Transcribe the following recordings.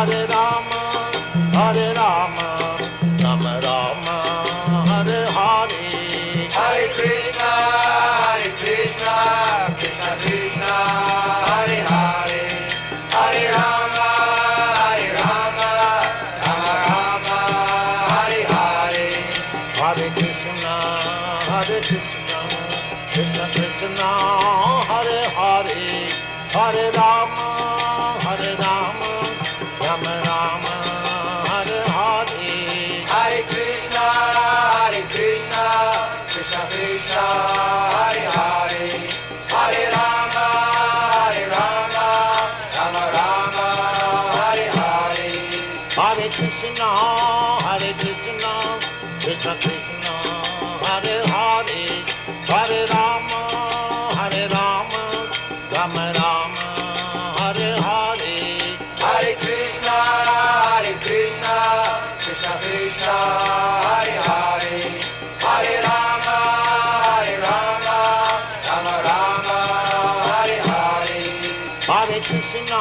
Hare Rama, Hare Rama, Rama Rama, Hare Hare. Hare Krishna, Krishna Krishna, Hare Hare, Hare Rama, Rama Rama, Hare Hare. Hare Krishna, Krishna Krishna, Hare Hare, Hare Rama, Rama Rama, Hare Hare. Hare Krishna, Krishna Krishna, Hare Hare, Hare Rama, Rama Rama, Hare Hare. Hare Krishna, Krishna Krishna, Hare Hare, Hare Rama, Rama Rama, Hare Hare. Hare Krishna, Krishna Krishna, Hare Hare, Hare Rama, Rama Rama, Hare Hare. Hare Krishna,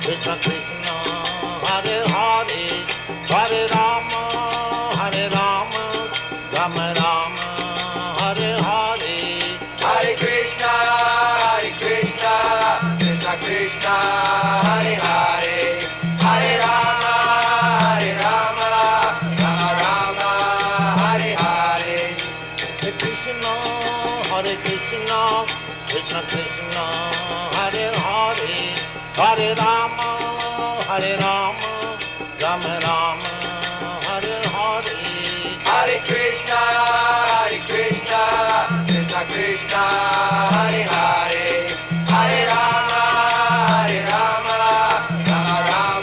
Krishna Krishna, Hare Hare, Hare Rama, Rama Rama, Hare Hare. Hare Krishna, Krishna Krishna, Hare Hare, Hare Rama, Rama Rama, Hare Hare. Hare Krishna, Krishna Krishna, Hare Hare, Hare Rama, Rama Rama, Hare Hare. Hare Krishna, Krishna Krishna, Hare Hare, Hare Rama, Rama Rama,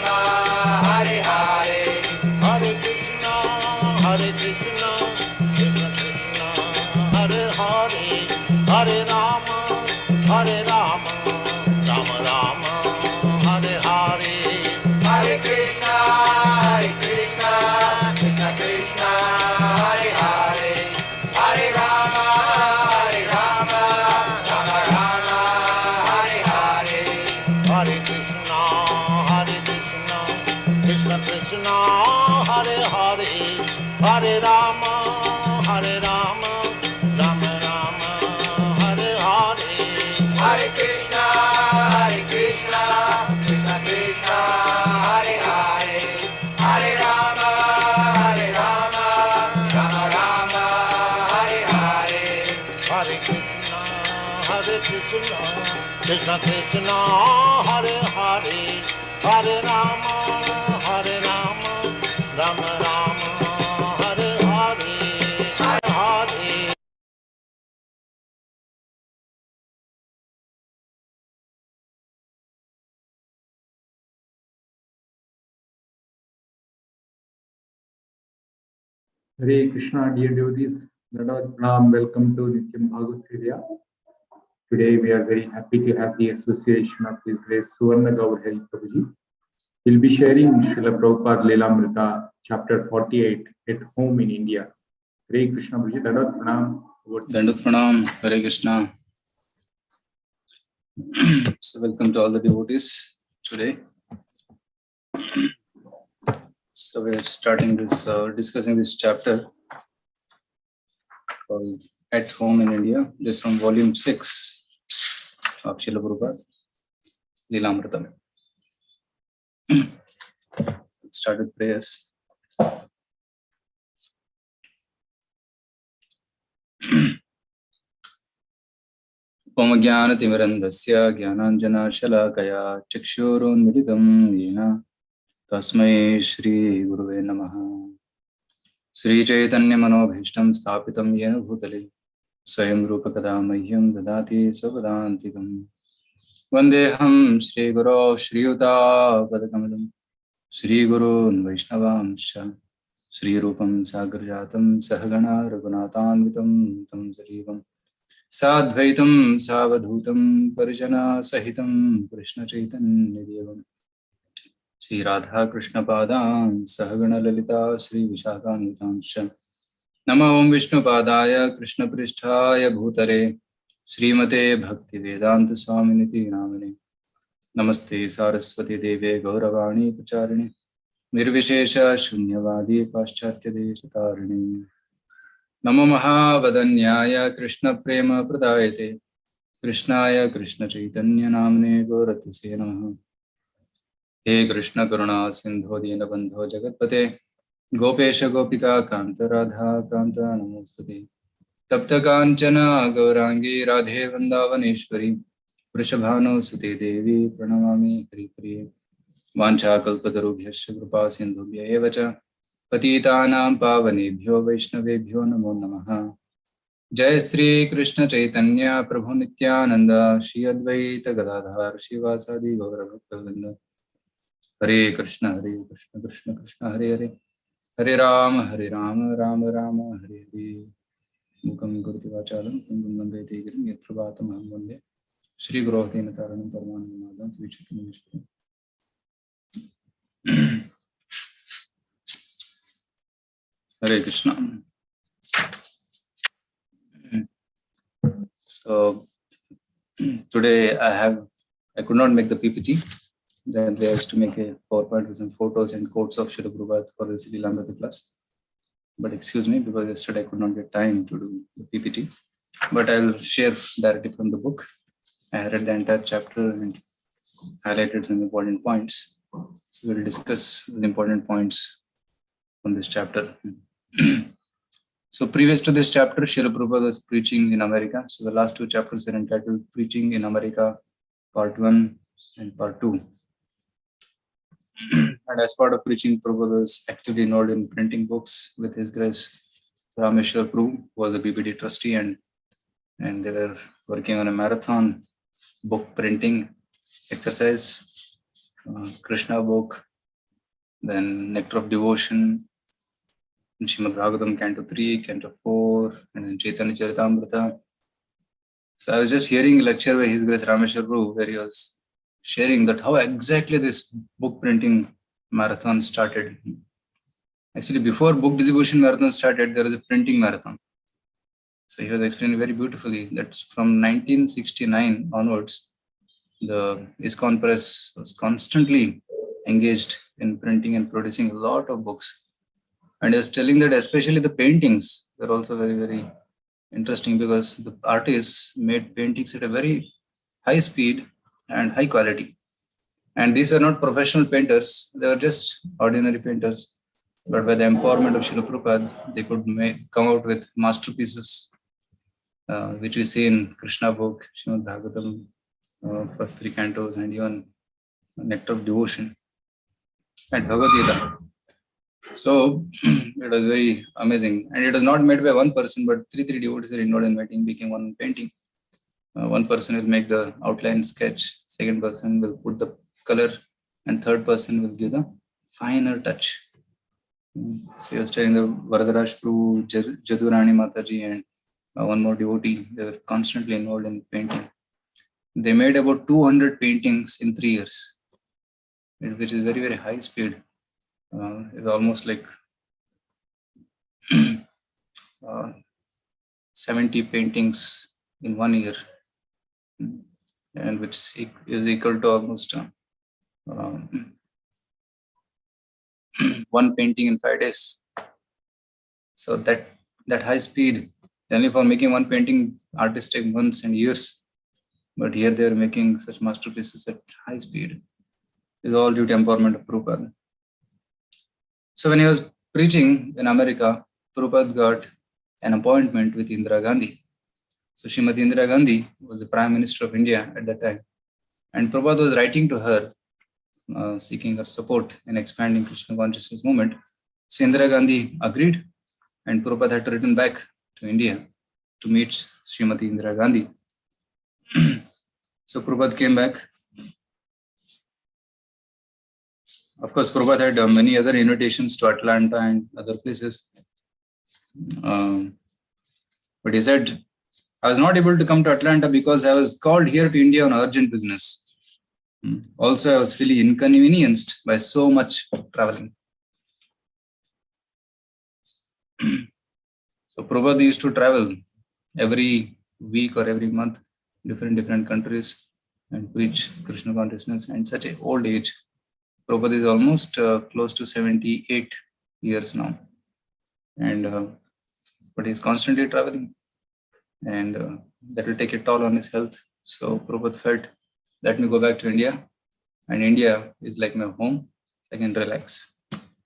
Hare Hare. Hare Krishna, Krishna Krishna, Hare Hare, Hare Rama, Rama Rama, Hare Hare. Hare Krishna, Krishna Krishna, Hare Hare, Hare Rama, Rama Rama, Hare Hare. Hare Krishna, Krishna Krishna, Hare Hare, Hare Rama, Rama Rama, Hare Hare. Hare Krishna, Krishna Krishna, Hare Hare, Hare Rama, Rama Rama, Hare Hare. Hare Krishna, Krishna Krishna, Hare Hare, Hare Rama, Rama Rama, Hare Hare. Hare Hare. Hare Krishna, dear devotees, Nandavad Pranam, welcome to Nityam Bhagavad Gita. Today we are very happy to have the association of His Grace Suvarna Gaurahari Prabhuji. We'll be sharing Srila Prabhupada lilamritha, chapter 48, at home in India. Hare Krishna, Prabhuji, Nandavad Pranam. Dandavat Pranam, Hare Krishna. So welcome to all the devotees today. So we are starting this, discussing this chapter called At Home in India. This from volume 6 of Srila Prabhupada, lilamritha. Let's start with prayers. Pamagyanatimirandasya Gyananjana Shalakaya Chakshurunmilitam Yena Tasmai Shri Guruve Namaha. Sri Chaitanya Manobhishtam Sthapitam Yena Bhutale Swayam Rupa Kadamahyam Dadati Savadantikam Vandeham Shri Guru Shri Yuta Padakamalam Shri Guru Vaishnavamsha Shri Rupam Sagarjatam Sahagana Raghunatanvitam Tam Sarivam Sadvaitam Savadhutam Parijana Sahitam Krishna Chaitanya Devam Sri Radha Krishna Padam Sahagana Lalita Sri Vishakanitamsha Nama Om Vishnu Padaya Krishna Pristhaya Bhutare Srimate Bhakti Vedanta Swaminiti Namane Namaste Saraswati Deve Gauravani Pacharine Nirvishesha Shunyavadi Paschatya Deshatarine Namo Mahavadanyaya Krishna Prema Pradayate Krishnaya Krishna Chaitanya Namne Gauratase Namaha He Krishna Karuna Sindho Dinabandho Jagatpate Gopesha Gopika Kanta Radha Kanta Namostate Tapta Kanchana Gaurangi Radhe Vandavaneshwari Vrishabhanu Devi Pranamami Hari Priye Vancha Kalpatarubhyasya Kripa Sindhubhya Evacha Patitanam Pavanebhyo Vaishnavebhyo Namo Namaha Jai Sri Krishna Chaitanya Prabhu Nityananda Shri Advaita Gadadhar Shivasadi Gaurabhaktavinda Hare Krishna Krishna Krishna Hare Hare Hare Rama Rama Rama Hare Hare Mukam Gurti Vachalam Kundum Nandayate Girim Yatrabhatam Hamvande Shri Gurohdena Taranam Parmanam Vichitam Vishnu. Hare Krishna. So today I could not make the PPT. Then there is to make a PowerPoint with some photos and quotes of Srila Prabhupada for this lilamritha class. But excuse me, because yesterday I could not get time to do the PPT. But I'll share directly from the book. I read the entire chapter and highlighted some important points. So we'll discuss the important points from this chapter. So previous to this chapter, Srila Prabhupada was preaching in America. So the last two chapters are entitled Preaching in America, Part 1 and Part 2. And as part of preaching, Prabhupada was actively involved in printing books with his grace. Rameshwar Prabhu was a BPD trustee and they were working on a marathon book printing exercise. Krishna book, then Nectar of Devotion, Srimad Bhagavatam, Canto 3, Canto 4, and then Chaitanya Charitamrita. So I was just hearing a lecture by His Grace Rameshwar Prabhu where he was sharing that how exactly this book printing marathon started. Actually, before book distribution marathon started, there was a printing marathon. So he was explaining very beautifully that from 1969 onwards, the ISKCON press was constantly engaged in printing and producing a lot of books. And he was telling that especially the paintings were also very, very interesting because the artists made paintings at a very high speed and high quality. And these were not professional painters, they were just ordinary painters. But by the empowerment of Srila Prabhupada, they could come out with masterpieces, which we see in Krishna book, Srimad Bhagavatam, first 3 cantos, and even Nectar of Devotion, and Bhagavad Gita. So it was very amazing. And it was not made by one person, but three devotees were involved in making one painting. One person will make the outline sketch, second person will put the color, and third person will give the finer touch. So he was telling the Varadaraj Prabhu, Jadurani Mataji, and one more devotee, they were constantly involved in painting. They made about 200 paintings in 3 years, which is very, very high speed. It's almost like 70 paintings in 1 year, and which is equal to almost one painting in 5 days. So that high speed, only for making one painting, artists take months and years. But here they are making such masterpieces at high speed. It's all due to empowerment of Prabhupada. So when he was preaching in America, Prabhupada got an appointment with Indira Gandhi. So Srimati Indira Gandhi was the Prime Minister of India at that time. And Prabhupada was writing to her, seeking her support in expanding Krishna consciousness movement. So Indira Gandhi agreed, and Prabhupada had to return back to India to meet Srimati Indira Gandhi. So Prabhupada came back. Of course, Prabhupada had many other invitations to Atlanta and other places. But he said, I was not able to come to Atlanta because I was called here to India on urgent business. Also, I was feeling inconvenienced by so much traveling. So Prabhupada used to travel every week or every month, different countries, and preach Krishna consciousness. And such an old age. Prabhupada is almost close to 78 years now. And but he's constantly traveling, and that will take a toll on his health. So Prabhupada felt, let me go back to India, and India is like my home. I can relax.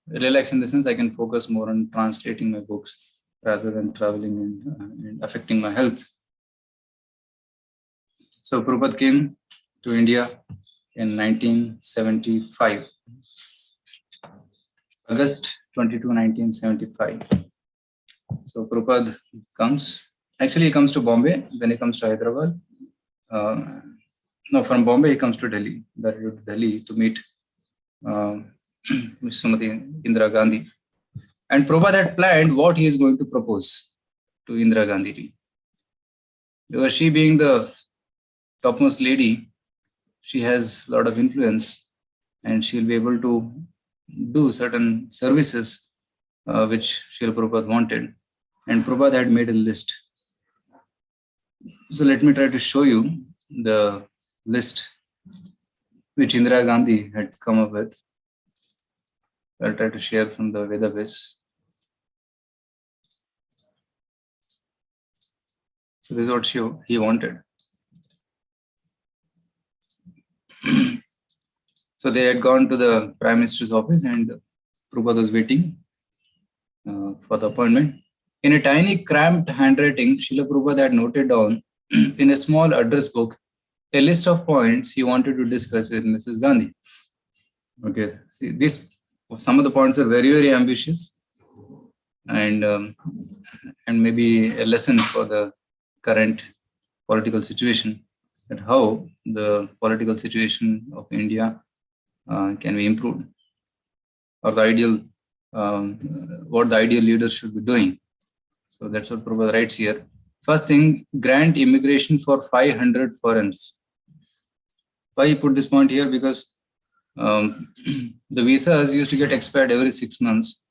Relax in the sense I can focus more on translating my books rather than traveling and affecting my health. So Prabhupada came to India in 1975, August 22, 1975. So Prabhupada comes, actually he comes to Bombay, then he comes to Hyderabad. No, from Bombay he comes to Delhi, to meet Srimati Indira Gandhi. And Prabhupada had planned what he is going to propose to Indira Gandhi. Because she, being the topmost lady, she has a lot of influence, and she'll be able to do certain services which Srila Prabhupada wanted. And Prabhupada had made a list. So let me try to show you the list which Indira Gandhi had come up with. I'll try to share from the Vedabase. So this is what he wanted. So they had gone to the Prime Minister's office, and Prabhupada was waiting for the appointment. In a tiny cramped handwriting, Srila Prabhupada had noted down in a small address book a list of points he wanted to discuss with Mrs. Gandhi. Okay, see, some of the points are very, very ambitious, and maybe a lesson for the current political situation, that how the political situation of India can be improved, or the ideal, what the ideal leaders should be doing. So that's what Prabhupada writes here. First thing, grant immigration for 500 foreigners. Why he put this point here? Because the visas used to get expired every 6 months,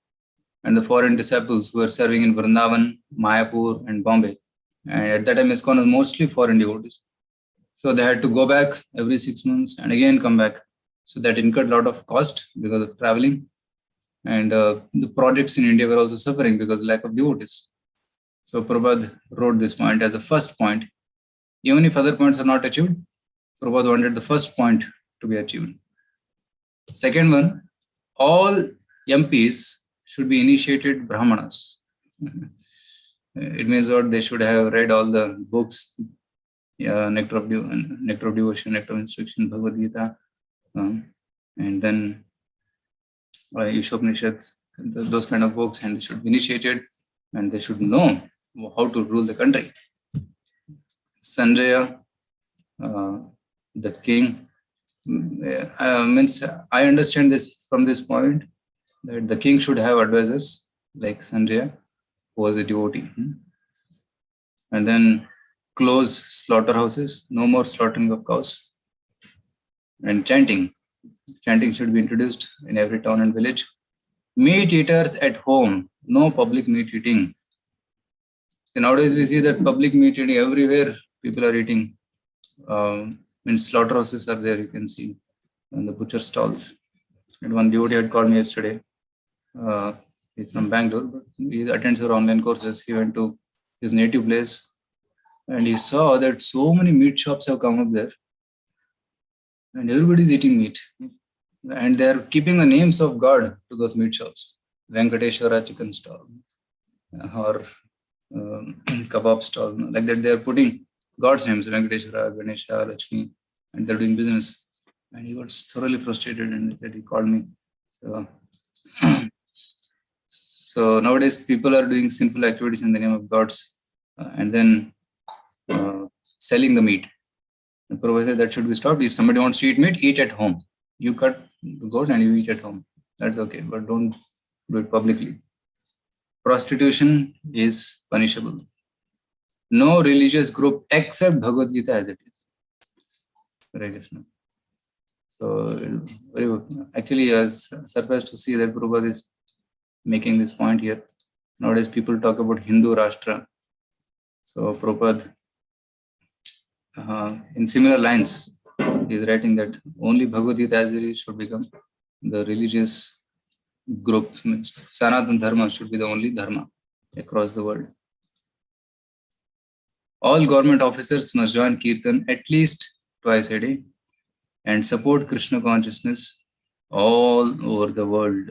and the foreign disciples who were serving in Vrindavan, Mayapur, and Bombay, and at that time ISKCON was mostly foreign devotees. So they had to go back every 6 months and again come back. So that incurred a lot of cost because of traveling. And the projects in India were also suffering because of lack of devotees. So Prabhupada wrote this point as a first point. Even if other points are not achieved, Prabhupada wanted the first point to be achieved. Second one, all MPs should be initiated Brahmanas. It means what they should have read all the books, Nectar of Devotion, Nectar of Instruction, Bhagavad Gita, and then Ishopanishads, those kind of books, and they should be initiated, and they should know how to rule the country. Sanjaya, the king, means I understand this from this point, that the king should have advisors like Sanjaya, who was a devotee. And then close slaughterhouses, no more slaughtering of cows. And chanting should be introduced in every town and village. Meat eaters at home, no public meat eating. So nowadays we see that public meat eating everywhere, people are eating. When slaughterhouses are there, you can see, and the butcher stalls. And one devotee had called me yesterday. He's from Bangalore, but he attends our online courses. He went to his native place, and he saw that so many meat shops have come up there, and everybody's eating meat. And they're keeping the names of God to those meat shops. Venkateshwara chicken stall, or kebab stall. Like that, they're putting God's names, Venkateshwara, Ganesha, Lakshmi, and they're doing business. And he was thoroughly frustrated, and he said, he called me. So nowadays people are doing sinful activities in the name of gods, and then selling the meat. The Prabhupada said that should be stopped. If somebody wants to eat meat, eat at home. You cut the goat and you eat at home. That's okay, but don't do it publicly. Prostitution is punishable. No religious group except Bhagavad Gita as it is. Hare Krishna. So actually, I was surprised to see that Prabhupada is making this point here. Nowadays, people talk about Hindu Rashtra. So Prabhupada, in similar lines, he is writing that only Bhagavad Gita as it is should become the religious group. Means Sanatana Dharma should be the only dharma across the world. All government officers must join Kirtan at least twice a day and support Krishna consciousness all over the world.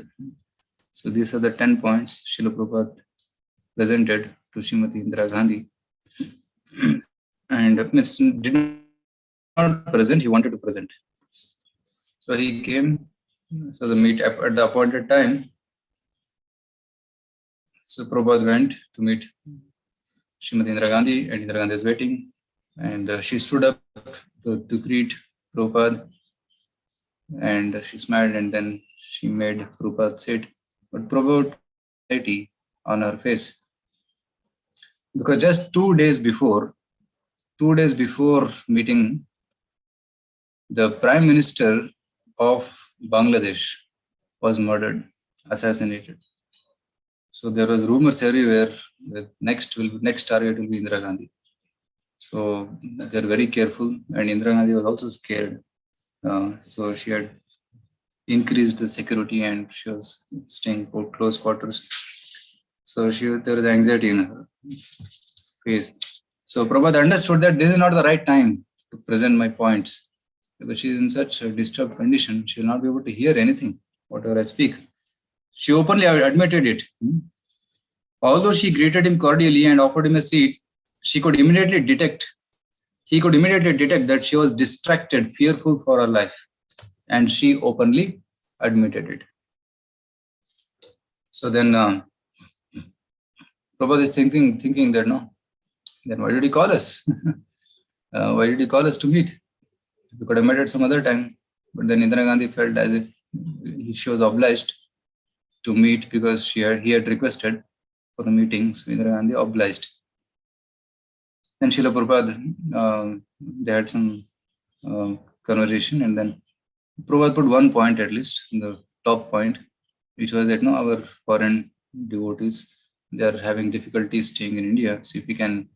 So these are the 10 points Srila Prabhupada presented to Srimati Indira Gandhi. And did not present, he wanted to present. So he came, so the meet at the appointed time. So Prabhupada went to meet Srimati Indira Gandhi, and Indira Gandhi is waiting. And she stood up to greet Prabhupada, and she smiled, and then she made Prabhupada sit. But Prabhupada anxiety on her face, because just 2 days before meeting, the Prime Minister of Bangladesh was murdered, assassinated. So there was rumors everywhere that next target will be Indira Gandhi. So they're very careful, and Indira Gandhi was also scared. So she had increased the security, and she was staying for close quarters. So there was anxiety in her face. So Prabhupada understood that this is not the right time to present my points, because she is in such a disturbed condition. She will not be able to hear anything, whatever I speak. She openly admitted it. Although she greeted him cordially and offered him a seat, he could immediately detect that she was distracted, fearful for her life. And she openly admitted it. So then Prabhupada is thinking that no, then why did he call us? Why did he call us to meet? We could have met at some other time. But then Indira Gandhi felt as if she was obliged to meet because he had requested for the meeting. So Indira Gandhi obliged. And Srila Prabhupada, they had some conversation, and then Prabhupada put one point at least, the top point, which was that no, our foreign devotees, they are having difficulties staying in India. So if we can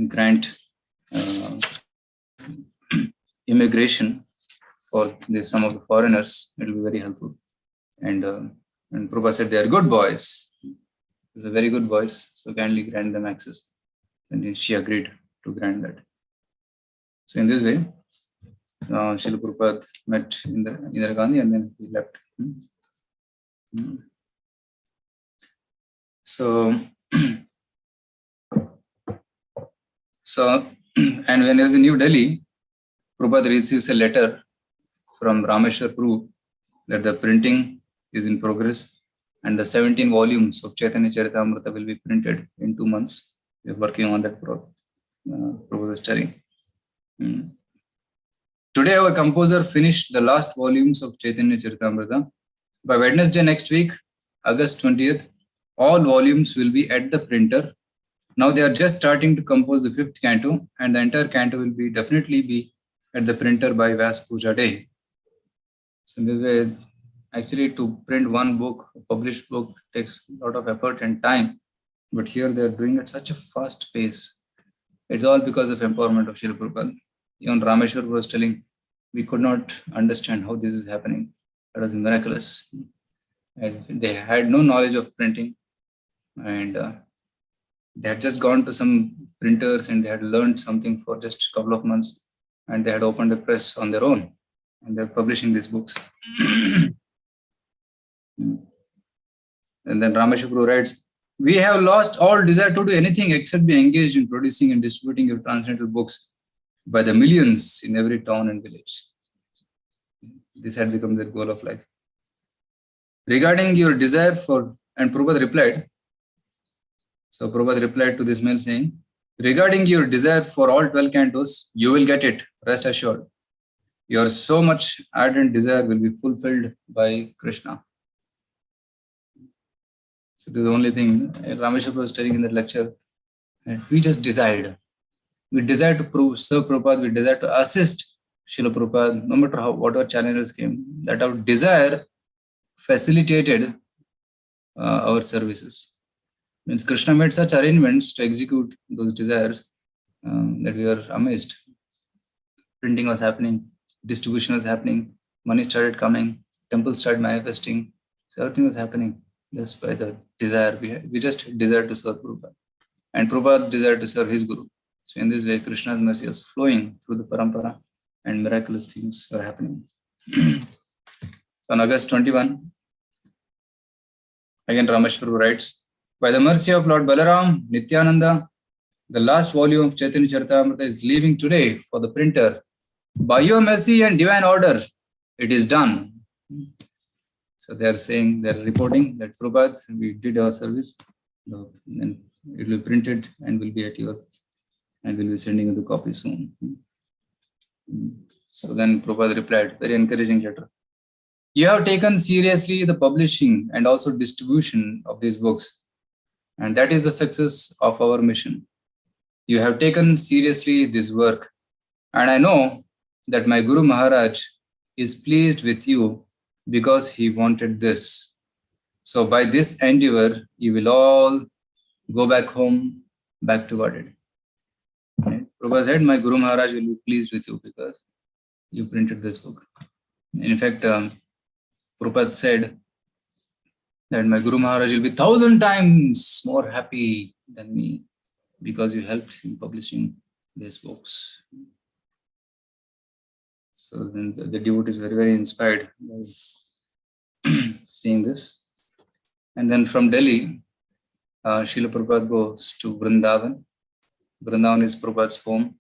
grant immigration for some of the foreigners, it will be very helpful. And Prabhupada said they are good boys. It's a very good boys, so kindly grant them access. And she agreed to grant that. So in this way, Srila Prabhupada met Indira Gandhi, and then he left. So and when he was in New Delhi, Prabhupada receives a letter from Rameshwar Prabhu that the printing is in progress, and the 17 volumes of Chaitanya Charitamrita will be printed in 2 months. We are working on that. Prabhupada is telling. Today, our composer finished the last volumes of Chaitanya Charitamrita. By Wednesday next week, August 20th, all volumes will be at the printer. Now they are just starting to compose the 5th canto, and the entire canto will definitely be at the printer by Vyas Puja Day. So in this way, actually to print one book, a published book, takes a lot of effort and time. But here they are doing at such a fast pace. It's all because of empowerment of Srila Prabhupada. Even Rameshwar was telling, we could not understand how this is happening. That was miraculous. And they had no knowledge of printing. And they had just gone to some printers and they had learned something for just a couple of months. And they had opened a press on their own. And they're publishing these books. And then Rameshwar writes, we have lost all desire to do anything except be engaged in producing and distributing your transcendental books by the millions in every town and village. This had become their goal of life. Regarding your desire for, and Prabhupada replied, so Prabhupada replied to this mail saying, regarding your desire for all 12 cantos, you will get it, rest assured. Your so much ardent desire will be fulfilled by Krishna. So this is the only thing Rameshwar was telling in that lecture. We just desired. We desire to serve Prabhupada, we desire to assist Srila Prabhupada, no matter whatever challenges came. That our desire facilitated our services. Means Krishna made such arrangements to execute those desires that we were amazed. Printing was happening distribution was happening, money started coming, temples started manifesting. So everything was happening just by the desire we had. We just desired to serve Prabhupada. And Prabhupada desired to serve his Guru. So in this way, Krishna's mercy was flowing through the parampara and miraculous things were happening. So on August 21, again Ramesh Prabhu writes, by the mercy of Lord Balaram, Nityananda, the last volume of Chaitanya Charitamrita is leaving today for the printer. By your mercy and divine order, it is done. So they are saying, they are reporting that Prabhupada, we did our service, and it will be printed and will be at your, and will be sending you the copy soon. So then Prabhupada replied, very encouraging letter. You have taken seriously the publishing and also distribution of these books, and that is the success of our mission. You have taken seriously this work, and I know that my Guru Maharaj is pleased with you because he wanted this. So by this endeavor, you will all go back home, back to Godhead. Right? Prabhupada said, my Guru Maharaj will be pleased with you because you printed this book. In fact, Prabhupada said that my Guru Maharaj will be 1,000 times more happy than me because you helped in publishing these books. So then the devotee is very, very inspired by seeing this. And then from Delhi, Srila Prabhupada goes to Vrindavan. Vrindavan is Prabhupada's home,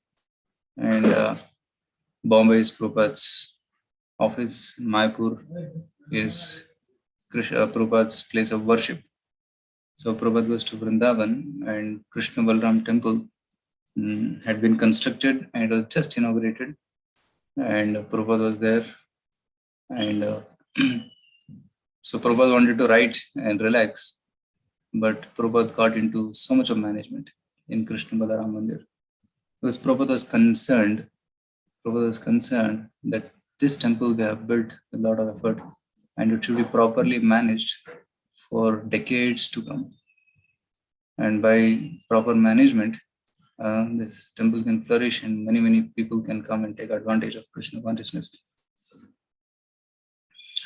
and Bombay is Prabhupada's office. Mayapur is Prabhupada's place of worship. So Prabhupada goes to Vrindavan, and Krishna Balram temple had been constructed and it was just inaugurated. And Prabhupada was there. And so Prabhupada wanted to write and relax, but Prabhupada got into so much of management in Krishna Balaram Mandir. Because Prabhupada was concerned that this temple we have built with a lot of effort and it should be properly managed for decades to come. And by proper management, this temple can flourish and many, many people can come and take advantage of Krishna consciousness.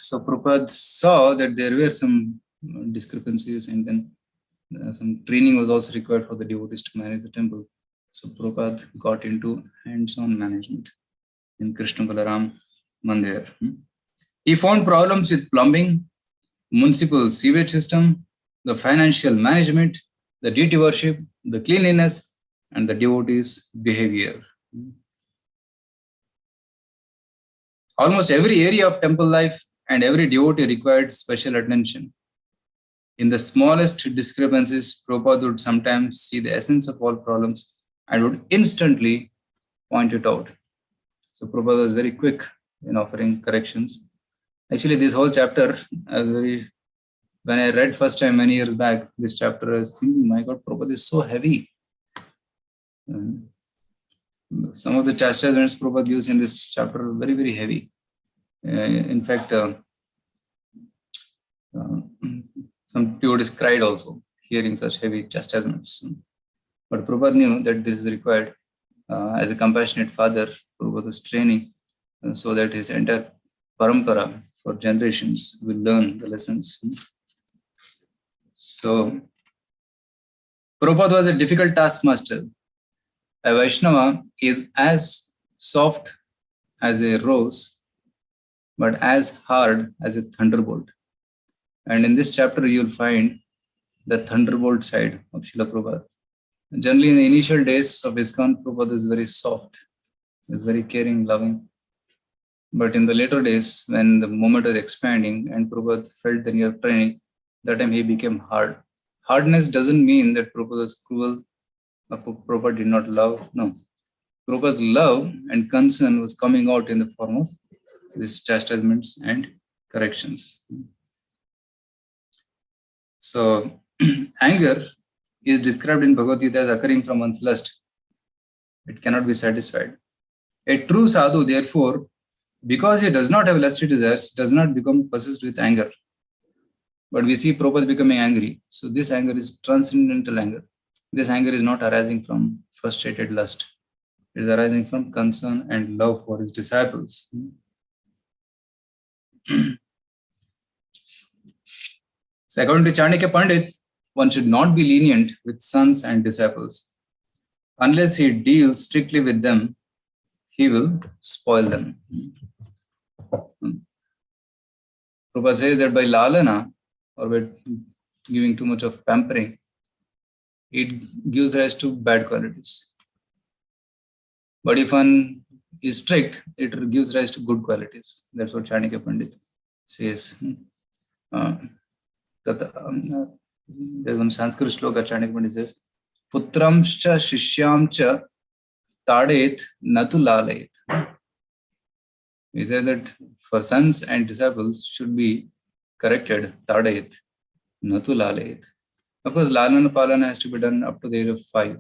So Prabhupada saw that there were some discrepancies, and then some training was also required for the devotees to manage the temple. So Prabhupada got into hands-on management in Krishna Balaram Mandir. He found problems with plumbing, municipal sewage system, the financial management, the deity worship, the cleanliness, and the devotees' behavior. Almost every area of temple life and every devotee required special attention. In the smallest discrepancies, Prabhupada would sometimes see the essence of all problems and would instantly point it out. So Prabhupada was very quick in offering corrections. Actually, this whole chapter, when I read first time many years back, this chapter, I was thinking, my God, Prabhupada is so heavy. Some of the chastisements Prabhupada gives in this chapter are very, very heavy. In fact, some devotees cried also, hearing such heavy chastisements. But Prabhupada knew that this is required as a compassionate father. Prabhupada was training so that his entire parampara for generations will learn the lessons. So, Prabhupada was a difficult taskmaster. A Vaishnava is as soft as a rose, but as hard as a thunderbolt. And in this chapter, you'll find the thunderbolt side of Srila Prabhupada. Generally, in the initial days of ISKCON, Prabhupada is very soft, is very caring, loving. But in the later days, when the movement was expanding and Prabhupada felt the need of training, that time he became hard. Hardness doesn't mean that Prabhupada was cruel or Prabhupada did not love. No. Prabhupada's love and concern was coming out in the form of these chastisements and corrections. So, anger is described in Bhagavad Gita as occurring from one's lust. It cannot be satisfied. A true sadhu, therefore, because he does not have lusty desires, does not become possessed with anger. But we see Prabhupada becoming angry. So this anger is transcendental anger. This anger is not arising from frustrated lust. It is arising from concern and love for his disciples. So according to Chanakya Pandit, one should not be lenient with sons and disciples. Unless he deals strictly with them, he will spoil them. Prabhupada says that by lalana, or by giving too much of pampering, it gives rise to bad qualities. But if one is strict, it gives rise to good qualities. That's what Chanakya Pandit says. There's one Sanskrit shloka Chanakya Pandit says, Putramscha Shishyamcha Tadet Natu Lalayet. He says that for sons and disciples should be corrected, Tadet Natu Lalayet. Of course, Lalana Palana has to be done up to the age of 5.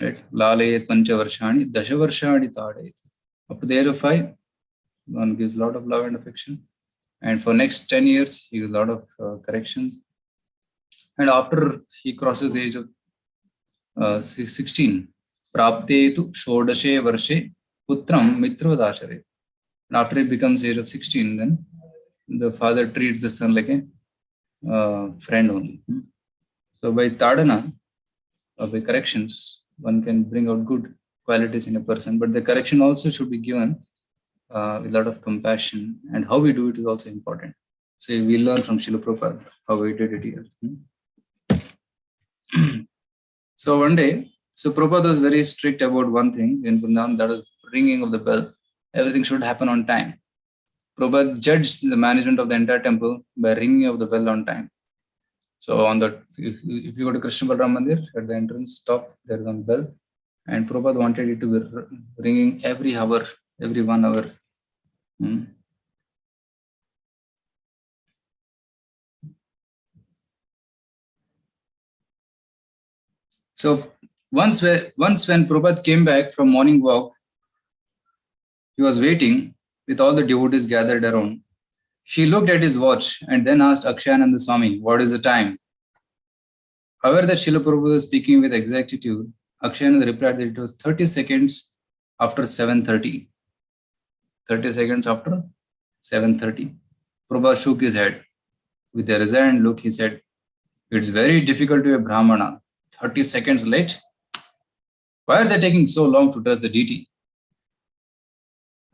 Right? Lalayet Panchavarshani, Dashavarshani Tadet. Up to the age of 5, one gives a lot of love and affection. And for next 10 years, he gives a lot of corrections. And after he crosses the age of 16, Praptetu Shodashe Varshe Putram Mitravadachare. And after he becomes age of 16, then the father treats the son like a friend only. So by Tadana, or by corrections, one can bring out good qualities in a person, but the correction also should be given with a lot of compassion, and how we do it is also important. So we learn from Srila Prabhupada how we did it here. So one day, so Prabhupada was very strict about one thing in Vrindavan, that was ringing of the bell. Everything should happen on time. Prabhupada judged the management of the entire temple by ringing of the bell on time. So on the, if you go to Krishna Balaram Mandir, at the entrance top, there is one bell, and Prabhupada wanted it to be ringing every hour, every 1 hour. So once when Prabhupada came back from morning walk, he was waiting with all the devotees gathered around. He looked at his watch and then asked Akshayananda Swami, what is the time? However, that Srila Prabhupada was speaking with exactitude, Akshayananda replied that it was 30 seconds after 7:30. 30 seconds after 7:30. Prabhupada shook his head. With a resigned look, he said, it's very difficult to be a Brahmana. 30 seconds late? Why are they taking so long to dress the deity?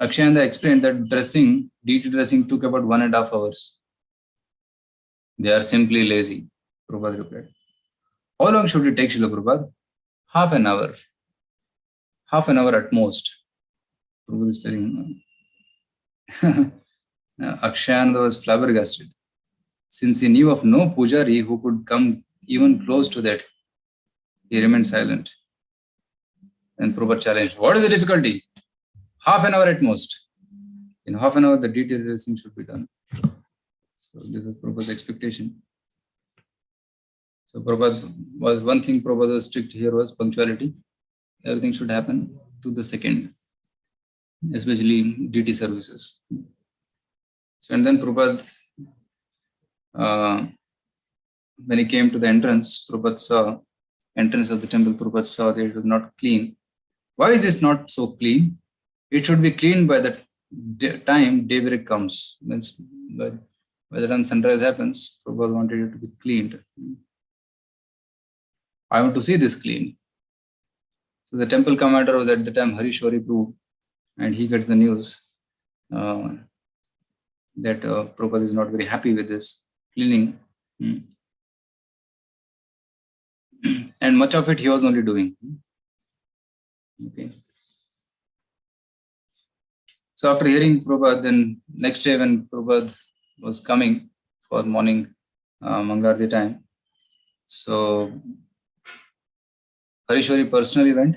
Akshayananda explained that deity dressing took about 1.5 hours. They are simply lazy, Prabhupada replied. How long should it take, Srila Prabhupada? Half an hour. Half an hour at most. Prabhupada is telling Akshayananda was flabbergasted. Since he knew of no pujari who could come even close to that, he remained silent. And Prabhupada challenged, what is the difficulty? Half an hour at most. In half an hour, the deity dressing should be done. So this is Prabhupada's expectation. So one thing Prabhupada was strict here was punctuality. Everything should happen to the second, especially deity services. So and then Prabhupada, when he came to the entrance, Prabhupada saw entrance of the temple. Prabhupada saw that it was not clean. Why is this not so clean? It should be cleaned by the time daybreak comes. Means by the time sunrise happens, Prabhupada wanted it to be cleaned. I want to see this clean. So the temple commander was at the time Harishwari Prabhu, and he gets the news that Prabhupada is not very happy with this cleaning. And much of it he was only doing. Okay. So after hearing Prabhupada, then next day when Prabhupada was coming for morning Mangalarti time, so Harishwari personally went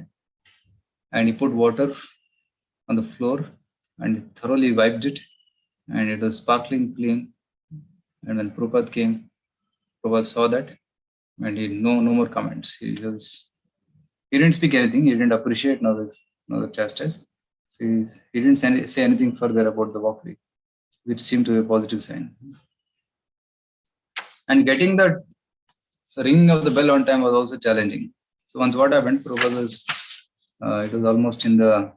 and he put water on the floor and he thoroughly wiped it, and it was sparkling clean. And when Prabhupada came, Prabhupada saw that, and he no more comments. He didn't speak anything. He didn't appreciate nor chastise. So he didn't say anything further about the walkway, which seemed to be a positive sign. And getting the ringing of the bell on time was also challenging. So once what happened, Prabhupada was It was almost in the.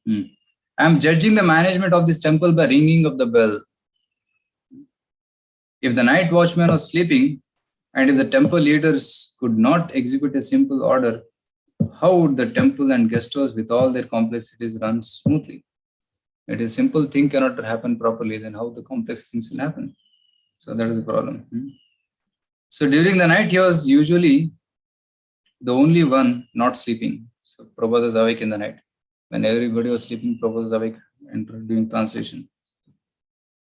I am judging the management of this temple by ringing of the bell. If the night watchman was sleeping, and if the temple leaders could not execute a simple order, how would the temple and guest house with all their complexities run smoothly? It is simple thing cannot happen properly, then how the complex things will happen? So that is the problem. So during the night, he was usually the only one not sleeping. So Prabhupada was awake in the night. When everybody was sleeping, Prabhupada was awake and doing translation.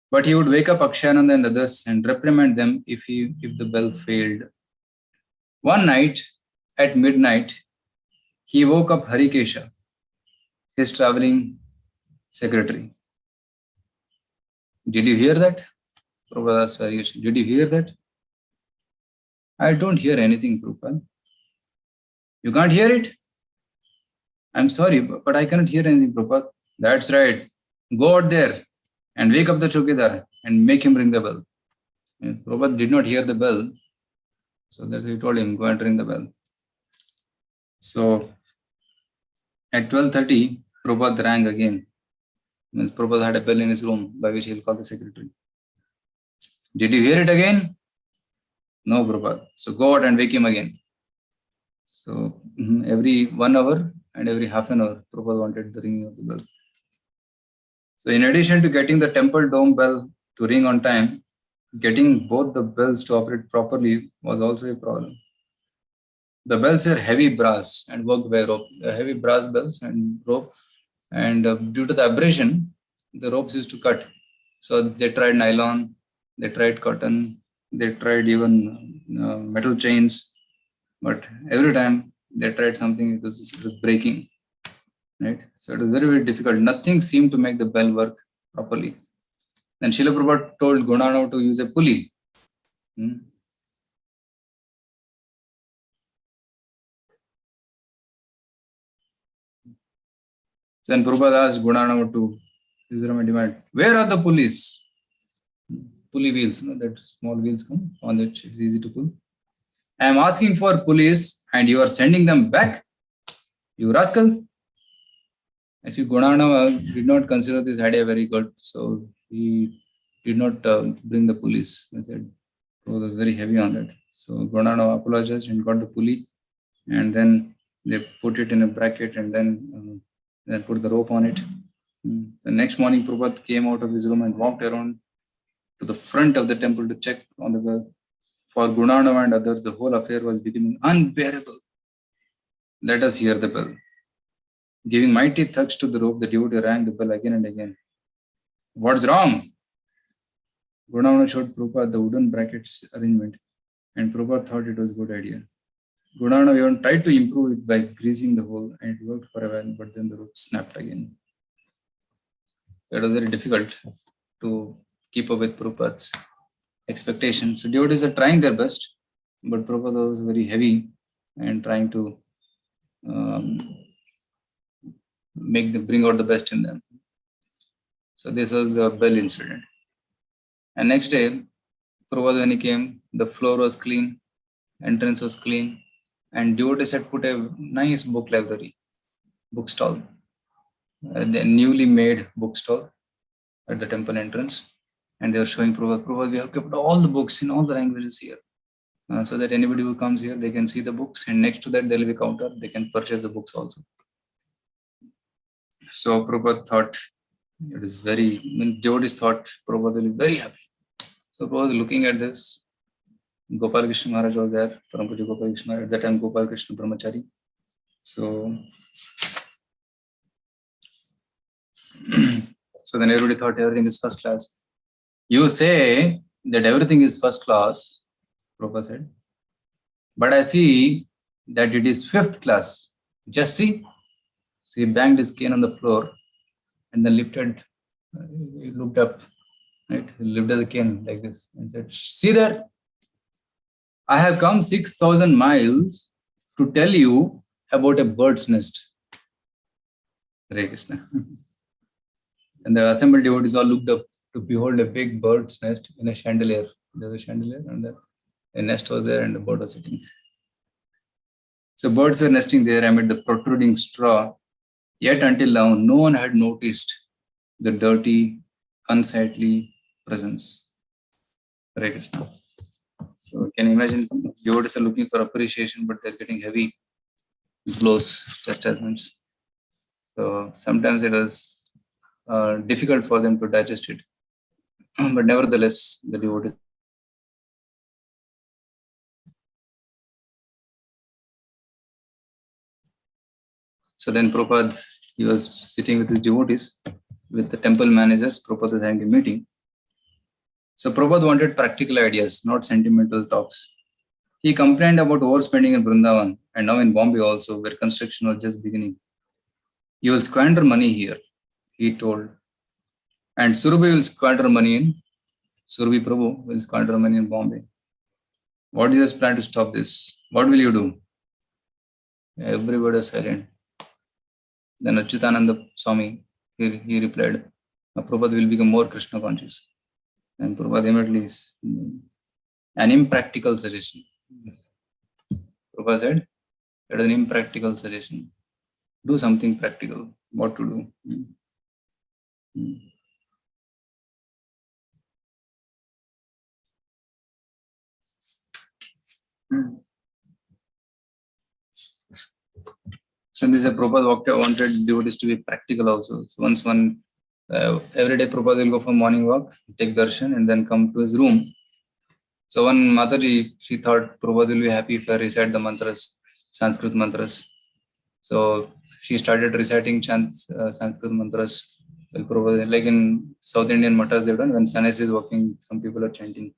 But he would wake up Akshayananda and others and reprimand them if the bell failed. One night at midnight, he woke up Harikesha, his traveling secretary. Did you hear that? Prabhupada asked Harikesha, did you hear that? I don't hear anything, Prabhupada. You can't hear it? I'm sorry, but I cannot hear anything, Prabhupada. That's right. Go out there and wake up the chowkidar and make him ring the bell. And Prabhupada did not hear the bell. So that's why he told him, go and ring the bell. So at 12:30, Prabhupada rang again. And Prabhupada had a bell in his room by which he'll call the secretary. Did you hear it again? No, Prabhupada. So go out and wake him again. So every 1 hour and every half an hour, Prabhupada wanted the ringing of the bell. So in addition to getting the temple dome bell to ring on time, getting both the bells to operate properly was also a problem. The bells are heavy brass and worked by rope. Heavy brass bells and rope. And due to the abrasion, the ropes used to cut. So they tried nylon, they tried cotton, they tried even metal chains. But every time they tried something, it was breaking. Right? So it was very, very difficult. Nothing seemed to make the bell work properly. Then Srila Prabhupada told Gunanav to use a pulley. Then Prabhupada asked Gunanav to use a demand. Where are the pulleys? Pulley wheels, that small wheels come on which it's easy to pull. I am asking for pulleys and you are sending them back? You rascal. Actually, Gunanav did not consider this idea very good. So he did not bring the pulleys. He said, it was very heavy on that. So Gunanav apologized and got the pulley. And then they put it in a bracket and then put the rope on it. The next morning, Prabhupada came out of his room and walked around to the front of the temple to check on the bell. For Gunanav and others, the whole affair was becoming unbearable. Let us hear the bell. Giving mighty thugs to the rope, the devotee rang the bell again and again. What's wrong? Gunanav showed Prabhupada the wooden brackets arrangement, and Prabhupada thought it was a good idea. Gunanav even tried to improve it by greasing the hole, and it worked for a while, but then the rope snapped again. It was very difficult to keep up with Prabhupada's expectations. So devotees are trying their best, but Prabhupada was very heavy and trying to bring out the best in them. So this was the bell incident. And next day, Prabhupada when he came, the floor was clean, entrance was clean, and devotees had put a nice book library, bookstall, the newly made bookstall at the temple entrance. And they were showing Prabhupada, we have kept all the books in all the languages here. So that anybody who comes here, they can see the books, and next to that there will be a counter, they can purchase the books also. So Prabhupada thought, devotees thought Prabhupada will be very happy. So Prabhupada looking at this, Gopal Krishna Maharaj was there, Parampuja Gopal Krishna Maharaj, at that time Gopal Krishna Brahmachari. So then everybody thought everything is first class. You say that everything is first class, Prabhupada said, but I see that it is fifth class. Just see. So he banged his cane on the floor and then he looked up, right? He lifted the cane like this and said, see there, I have come 6,000 miles to tell you about a bird's nest. Hare Krishna. And the assembled devotees all looked up to behold a big bird's nest in a chandelier. There was a chandelier and a nest was there and the bird was sitting. So birds were nesting there amid the protruding straw. Yet until now, no one had noticed the dirty, unsightly presence. Hare Krishna. So can you imagine, devotees are looking for appreciation, but they're getting heavy blows, chastisements. So sometimes it was difficult for them to digest it. But nevertheless, the devotees. So then Prabhupada, he was sitting with his devotees, with the temple managers. Prabhupada was having a meeting. So Prabhupada wanted practical ideas, not sentimental talks. He complained about overspending in Vrindavan and now in Bombay also, where construction was just beginning. You will squander money here, he told. And Surabhi will squander money in, Surabhi Prabhu will squander money in Bombay. What is his plan to stop this? What will you do? Everybody was silent. Then Achyutananda Swami, he replied, Prabhupada will become more Krishna conscious. And Prabhupada immediately is an impractical suggestion. Prabhupada said, it is an impractical suggestion. Do something practical. What to do? So this is Prabhupada wanted devotees to be practical also. So once every day Prabhupada will go for morning walk, take darshan and then come to his room. So one Mataji, she thought Prabhupada will be happy if I recite the mantras, Sanskrit mantras. So she started reciting Sanskrit mantras. Well, Prabhupada, like in South Indian matas they've done, when sannyasi is walking, some people are chanting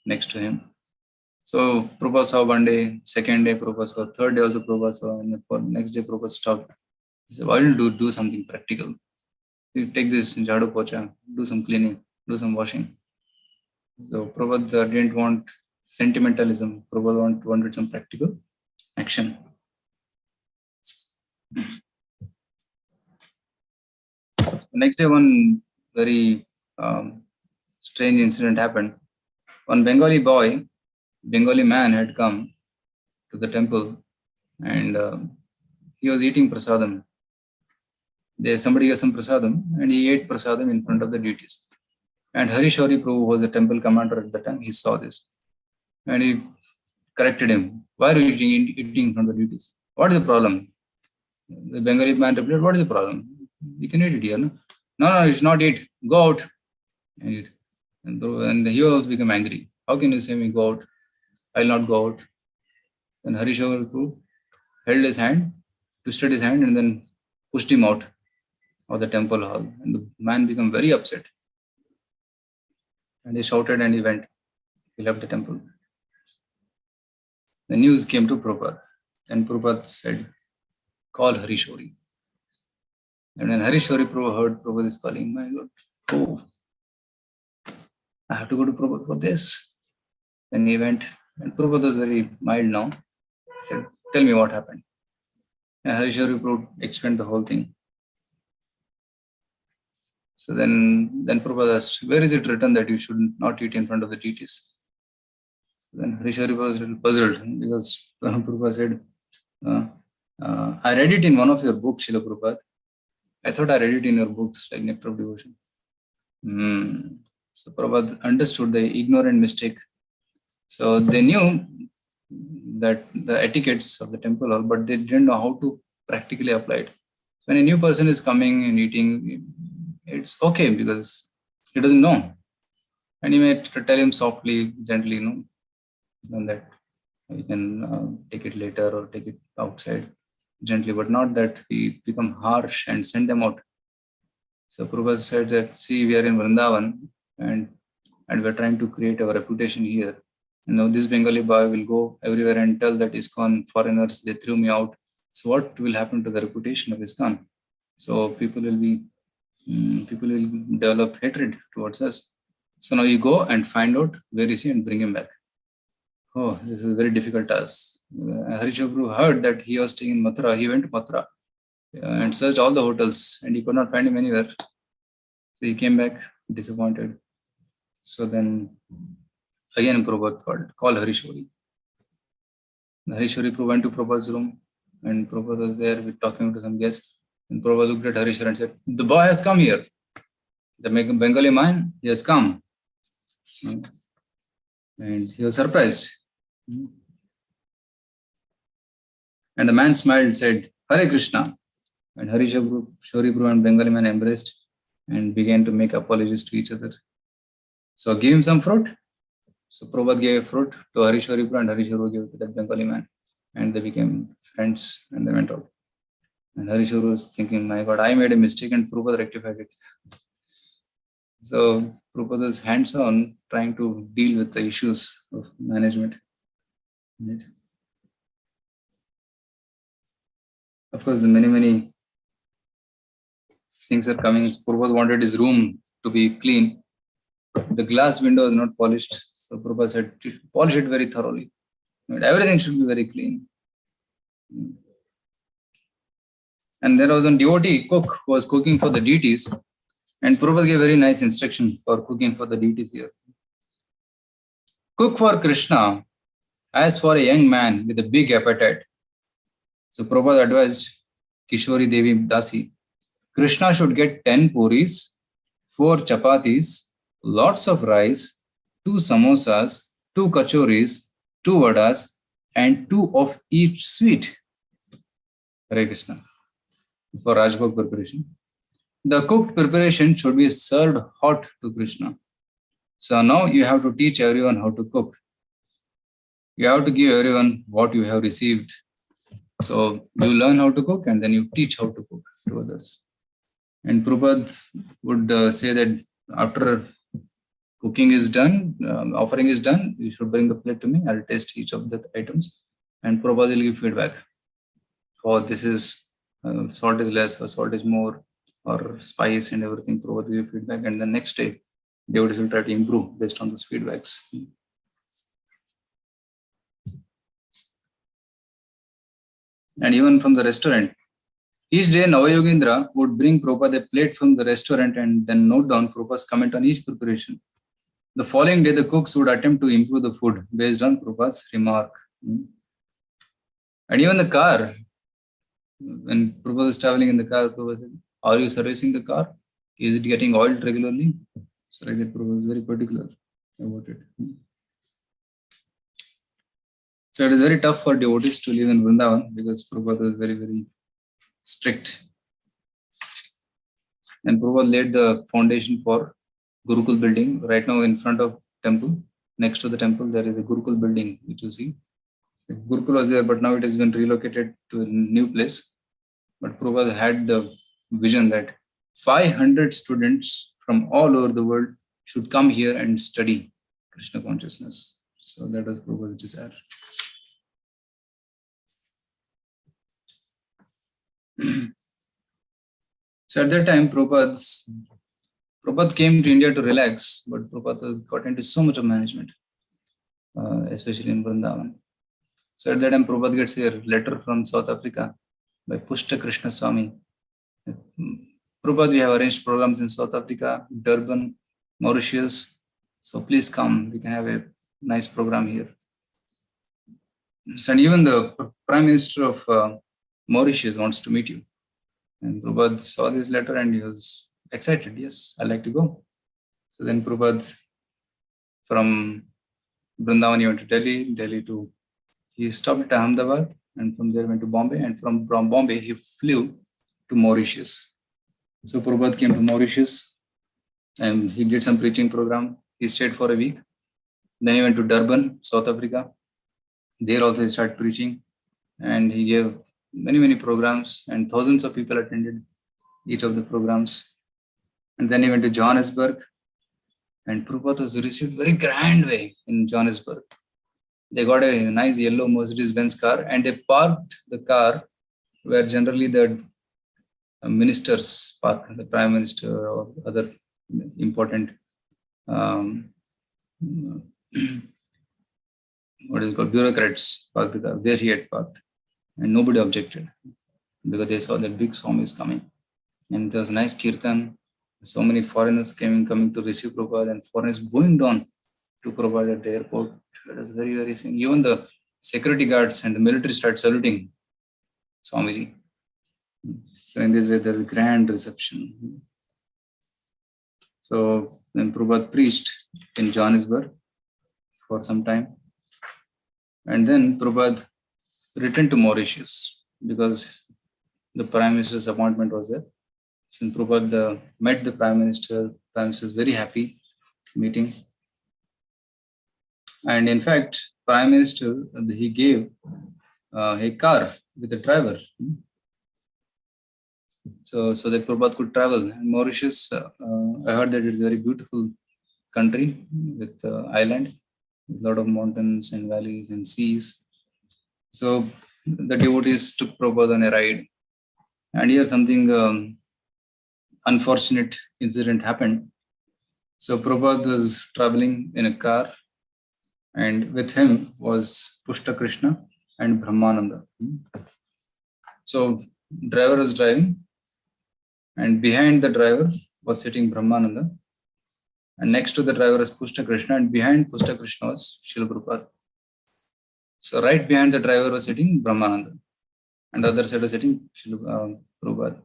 next to him. So Prabhupada saw one day, second day Prabhupada saw, third day also Prabhupada saw, and for next day Prabhupada stopped. He said, why don't you do something practical? You take this jhadu pocha, do some cleaning, do some washing. So Prabhupada didn't want sentimentalism. Prabhupada wanted some practical action. Next day, one very strange incident happened. One Bengali man had come to the temple and he was eating prasadam. Somebody gave some prasadam and he ate prasadam in front of the deities. And Harishori Prabhu was the temple commander at the time. He saw this and he corrected him. Why are you eating in front of the deities? What is the problem? The Bengali man replied, what is the problem? You can eat it here. No, you should not eat. Go out and eat. And he also became angry. How can you say me go out? I will not go out. Then Harishori Prabhu held his hand, twisted his hand and then pushed him out of the temple hall. And the man became very upset. And he shouted and he went. He left the temple. The news came to Prabhupada. And Prabhupada said, call Harishori. And when Harishori Prabhu heard Prabhupada is calling, my God, oh, I have to go to Prabhupada for this. Then he went, and Prabhupada was very mild now. He said, tell me what happened. And Harishori Prabhu explained the whole thing. So then Prabhupada asked, where is it written that you should not eat in front of the deities? So then Harishori Prabhu was a little puzzled because Prabhupada said, I read it in one of your books, Srila Prabhupada. I thought I read it in your books, like Nectar of Devotion. So Prabhupada understood the ignorant mistake. So they knew that the etiquettes of the temple hall, but they didn't know how to practically apply it. When a new person is coming and eating, it's okay because he doesn't know. And you may tell him softly, gently, and that you can take it later or take it outside gently, but not that we become harsh and send them out. So Prabhupada said that, see, we are in Vrindavan and we're trying to create our reputation here. And now this Bengali boy will go everywhere and tell that ISKCON foreigners, they threw me out. So what will happen to the reputation of ISKCON? So people will develop hatred towards us. So now you go and find out where is he and bring him back. Oh, this is a very difficult task. Harishori Prabhu heard that he was staying in Mathura. He went to Mathura and searched all the hotels and he could not find him anywhere. So he came back disappointed. So then again Prabhupada called Harishori. Harishori Prabhu went to Prabhupada's room and Prabhupada was there with talking to some guests. And Prabhupada looked at Harishwar and said, "The boy has come here. The Bengali man, he has come." And he was surprised. And the man smiled and said, "Hare Krishna." And Harishwar, Prabhu and Bengali man embraced and began to make apologies to each other. So give him some fruit. So Prabhupada gave fruit to Harishwar Prabhu and Harishwar gave it to that Bengali man. And they became friends and they went out. And Harishwar was thinking, "My God, I made a mistake," and Prabhupada rectified it. So Prabhupada is hands-on trying to deal with the issues of management. Right? Of course, the many things are coming. Prabhupada wanted his room to be clean. The glass window is not polished. So Prabhupada said, "You should polish it very thoroughly. Right? Everything should be very clean." And there was a devotee cook who was cooking for the deities. And Prabhupada gave very nice instruction for cooking for the deities here. Cook for Krishna as for a young man with a big appetite. So Prabhupada advised Kishori Devi Dasi, Krishna should get 10 puris, 4 chapatis, lots of rice, 2 samosas, 2 kachoris, 2 vadas, and 2 of each sweet. Hare Krishna. For Rajbhog preparation. The cooked preparation should be served hot to Krishna. So now you have to teach everyone how to cook. You have to give everyone what you have received. So you learn how to cook and then you teach how to cook to others. And Prabhupada would say that after cooking is done, offering is done, you should bring the plate to me. I'll taste each of the items. And Prabhupada will give feedback. Oh, this is salt is less or salt is more, or spice and everything. Prabhupada will give feedback. And the next day, devotees will try to improve based on those feedbacks. And even from the restaurant, each day Navayogindra would bring Prabhupada a plate from the restaurant and then note down Prabhupada's comment on each preparation. The following day, the cooks would attempt to improve the food based on Prabhupada's remark. And even the car, when Prabhupada is traveling in the car, Prabhupada said, "Are you servicing the car? Is it getting oiled regularly?" So like that, Prabhupada is very particular about it. So it is very tough for devotees to live in Vrindavan because Prabhupada is very, very strict. And Prabhupada laid the foundation for Gurukul building. Right now in front of temple, next to the temple, there is a Gurukul building, which you see. The Gurukul was there, but now it has been relocated to a new place. But Prabhupada had the vision that 500 students from all over the world should come here and study Krishna consciousness. So that was Prabhupada's desire. So at that time, Prabhupada came to India to relax, but Prabhupada got into so much of management, especially in Vrindavan. So at that time, Prabhupada gets a letter from South Africa by Pushta Krishna Swami. Prabhupada, we have arranged programs in South Africa, Durban, Mauritius. So please come, we can have a nice program here. And even the Prime Minister of Mauritius wants to meet you. And Prabhupada saw this letter and he was excited. Yes, I'd like to go. So then Prabhupada from Vrindavan, he went to Delhi he stopped at Ahmedabad and from there went to Bombay, and from Bombay he flew to Mauritius. So Prabhupada came to Mauritius and he did some preaching program. He stayed for a week. Then he went to Durban, South Africa. There also he started preaching and he gave many programs and thousands of people attended each of the programs. And then he went to Johannesburg and Prabhupada was received very grand way in Johannesburg. They got a nice yellow Mercedes-Benz car and they parked the car where generally the ministers park, the Prime Minister or other important bureaucrats parked the car. There he had parked. And nobody objected because they saw that big Swami is coming. And there was nice kirtan. So many foreigners coming to receive Prabhupada and foreigners going down to Prabhupada at the airport. It was very, very thing. Even the security guards and the military started saluting Swamiji. So in this way, there's a grand reception. So then Prabhupada preached in Johannesburg for some time. And then Prabhupada returned to Mauritius because the Prime Minister's appointment was there. Since Prabhupada met the Prime Minister is very happy meeting. And in fact, Prime Minister, he gave a car with a driver. So that Prabhupada could travel. And Mauritius, I heard that it's a very beautiful country with island, with a lot of mountains and valleys and seas. So the devotees took Prabhupada on a ride. And here something unfortunate incident happened. So Prabhupada was traveling in a car, and with him was Pushta Krishna and Brahmananda. So driver was driving, and behind the driver was sitting Brahmananda, and next to the driver was Pushta Krishna, and behind Pushta Krishna was Srila Prabhupada. So right behind the driver was sitting Brahmananda, and the other side was sitting Srila Prabhupada.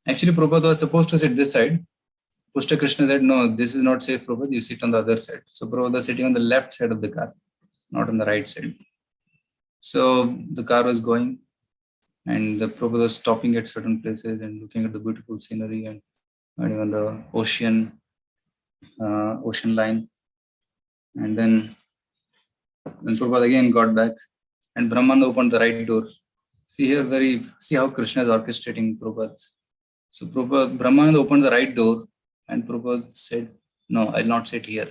Actually, Prabhupada was supposed to sit this side. Pushta Krishna said, no, this is not safe, Prabhupada, you sit on the other side. So Prabhupada was sitting on the left side of the car, not on the right side. So the car was going, and the Prabhupada was stopping at certain places and looking at the beautiful scenery and even the ocean line. And then Prabhupada again got back, and Brahman opened the right door. See how Krishna is orchestrating Prabhupada. So Brahman opened the right door, and Prabhupada said, no, I'll not sit here.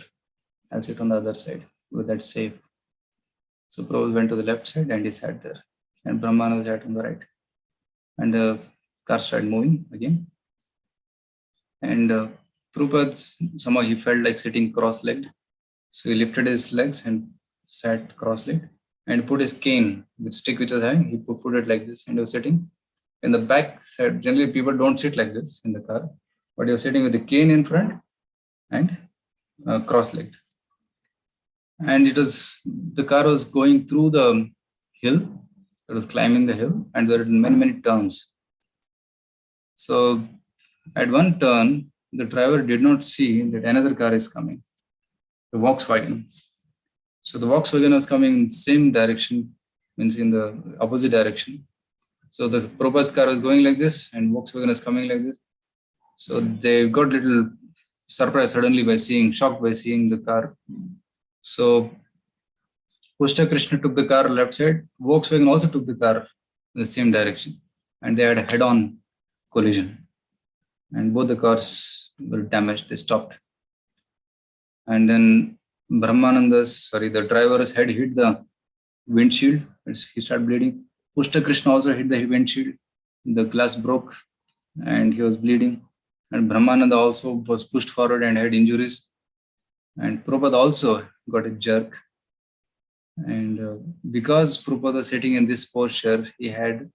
I'll sit on the other side, because that's safe. So Prabhupada went to the left side and he sat there. And Brahmana sat on the right. And the car started moving again. And Prabhupada, somehow he felt like sitting cross-legged. So he lifted his legs and sat cross-legged. And put his cane with stick which was having, he put it like this. And he was sitting in the back side. Generally, people don't sit like this in the car. But he was sitting with the cane in front and cross-legged. And the car was going through the hill. It was climbing the hill, and there were many turns. So at one turn, the driver did not see that another car is coming, the Volkswagen. So the Volkswagen was coming in the same direction, means in the opposite direction. So the Prabhupada's car was going like this, and Volkswagen was coming like this. So they got a little surprised suddenly shocked by seeing the car. So Pushta Krishna took the car left side. Volkswagen also took the car in the same direction, and they had a head-on collision. And both the cars were damaged. They stopped. And then the driver's head hit the windshield. He started bleeding. Pushta Krishna also hit the windshield. The glass broke, and he was bleeding. And Brahmananda also was pushed forward and had injuries. And Prabhupada also got a jerk. And because Prabhupada was sitting in this posture, he had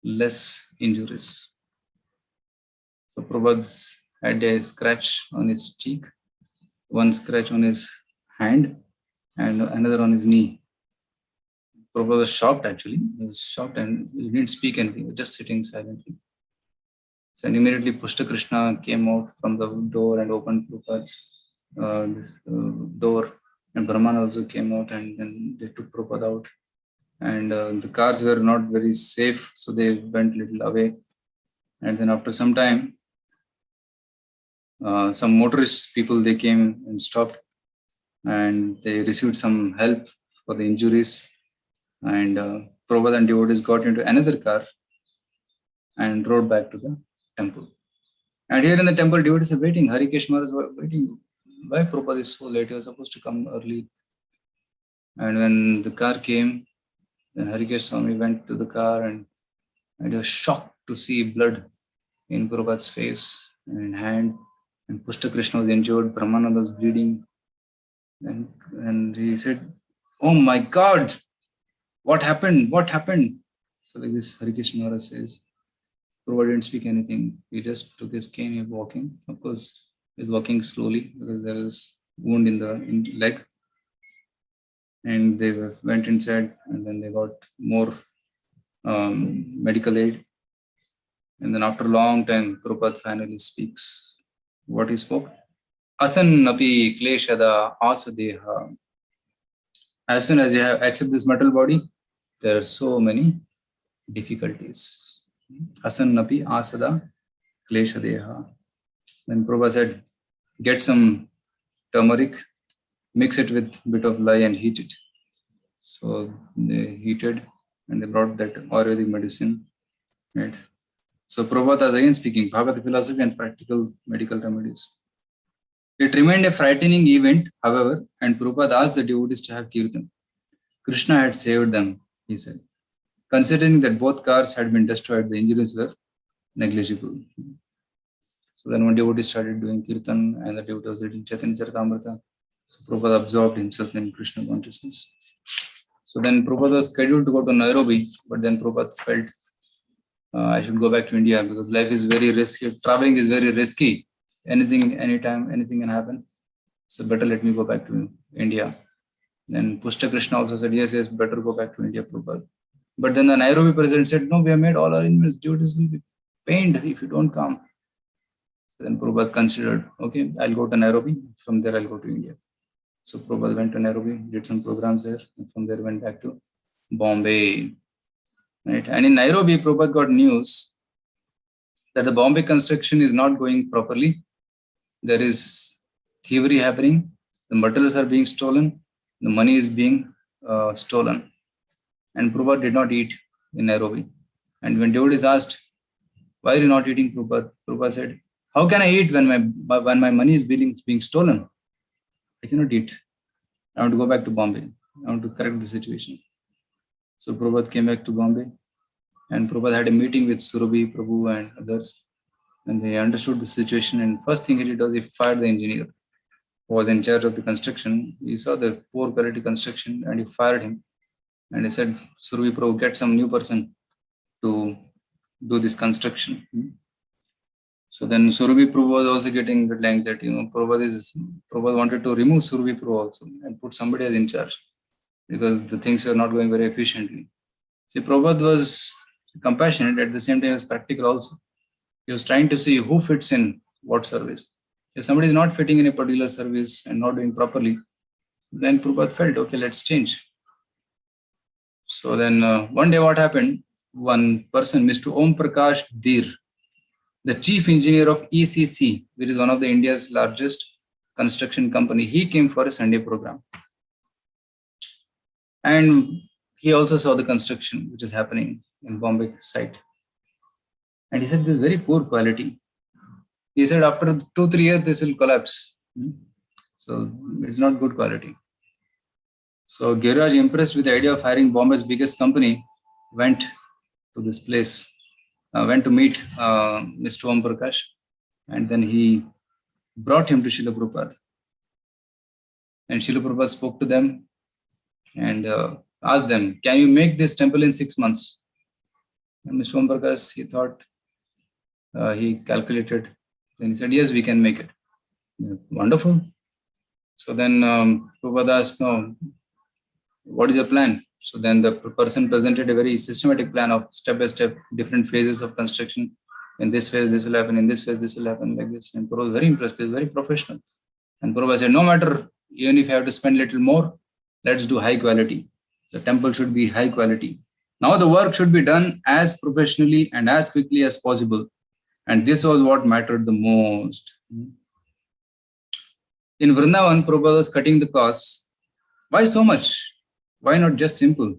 less injuries. So Prabhupada had a scratch on his cheek, one scratch on his hand, and another on his knee. Prabhupada was shocked actually. He was shocked and he didn't speak anything. He was just sitting silently. So immediately Pushta Krishna came out from the door and opened Prabhupada's door. And Brahman also came out, and then they took Prabhupada out. And the cars were not very safe, so they went a little away. And then after some time, some motorist people, they came and stopped, and they received some help for the injuries. And Prabhupada and devotees got into another car and rode back to the temple. And here in the temple, devotees are waiting. Harikesh Maharaj was waiting. Why Prabhupada is so late? He was supposed to come early. And when the car came, then Harikesh Swami went to the car, and he was shocked to see blood in Prabhupada's face and hand. And Pushta Krishna was injured. Brahmananda was bleeding. And he said, "Oh my God, what happened? What happened?" So like this, Harikesh Maharaj says, Prabhupada didn't speak anything. He just took his cane and walking. Of course, he's walking slowly because there is wound in the leg. And they went inside, and then they got more medical aid. And then after a long time, Prabhupada finally speaks. What he spoke? Asannapi kleshada asadeha. As soon as you have accept this metal body, there are so many difficulties. Asannapi asada kleshadeha. Then Prabhupada said, get some turmeric, mix it with a bit of lye and heat it. So they heated and they brought that Ayurvedic medicine. Right? So Prabhupada is again speaking Bhagavad philosophy and practical medical remedies. It remained a frightening event, however, and Prabhupada asked the devotees to have kirtan. Krishna had saved them, he said. Considering that both cars had been destroyed, the injuries were negligible. So then one devotee started doing kirtan and the devotee was reading Chaitanya Charitamrita. So Prabhupada absorbed himself in Krishna consciousness. So then Prabhupada was scheduled to go to Nairobi, but then Prabhupada felt I should go back to India because life is very risky. Traveling is very risky. Anything, anytime, anything can happen. So better let me go back to India. Then Pushta Krishna also said, yes, better go back to India, Prabhupada. But then the Nairobi president said, no, we have made all our arrangements. Devotees will be pained if you don't come. So then Prabhupada considered, okay, I'll go to Nairobi. From there, I'll go to India. So Prabhupada went to Nairobi, did some programs there. And from there, went back to Bombay. Right? And in Nairobi, Prabhupada got news that the Bombay construction is not going properly. There is thievery happening. The materials are being stolen. The money is being stolen. And Prabhupada did not eat in Nairobi. And when devotees asked, why are you not eating, Prabhupada? Prabhupada said, how can I eat when my money is being stolen? I cannot eat. I want to go back to Bombay. I want to correct the situation. So Prabhupada came back to Bombay and Prabhupada had a meeting with Surabhi, Prabhu and others. And they understood the situation. And first thing he did was he fired the engineer who was in charge of the construction. He saw the poor quality construction and he fired him. And he said, Surabhi, Prabhu, get some new person to do this construction. So then Surabhi Prabhu was also getting the anxiety. Prabhupada wanted to remove Surabhi Prabhu also and put somebody as in charge because the things were not going very efficiently. See, Prabhupada was compassionate, at the same time he was practical also. He was trying to see who fits in what service. If somebody is not fitting in a particular service and not doing properly, then Prabhupada felt, okay, let's change. So then one day what happened, one person, Mr. Om Prakash Dhir, the chief engineer of ECC, which is one of the India's largest construction company, he came for a Sunday program. And he also saw the construction which is happening in Bombay site. And he said, this is very poor quality. He said, after 2-3 years, this will collapse. So it's not good quality. So Gaurahari, impressed with the idea of hiring Bombay's biggest company, went to this place, went to meet Mr. Om Prakash, and then he brought him to Srila Prabhupada. And Srila Prabhupada spoke to them and asked them, can you make this temple in 6 months? And Mr. Om Prakash, he thought, he calculated, then he said, yes, we can make it. Wonderful. So then Prabhupada asked, no, what is your plan? So then the person presented a very systematic plan of step-by-step different phases of construction. In this phase, this will happen. In this phase, this will happen like this. And Prabhupada was very impressed. He was very professional. And Prabhupada said, no matter, even if you have to spend a little more, let's do high quality. The temple should be high quality. Now the work should be done as professionally and as quickly as possible. And this was what mattered the most. In Vrindavan, Prabhupada was cutting the costs. Why so much? Why not just simple?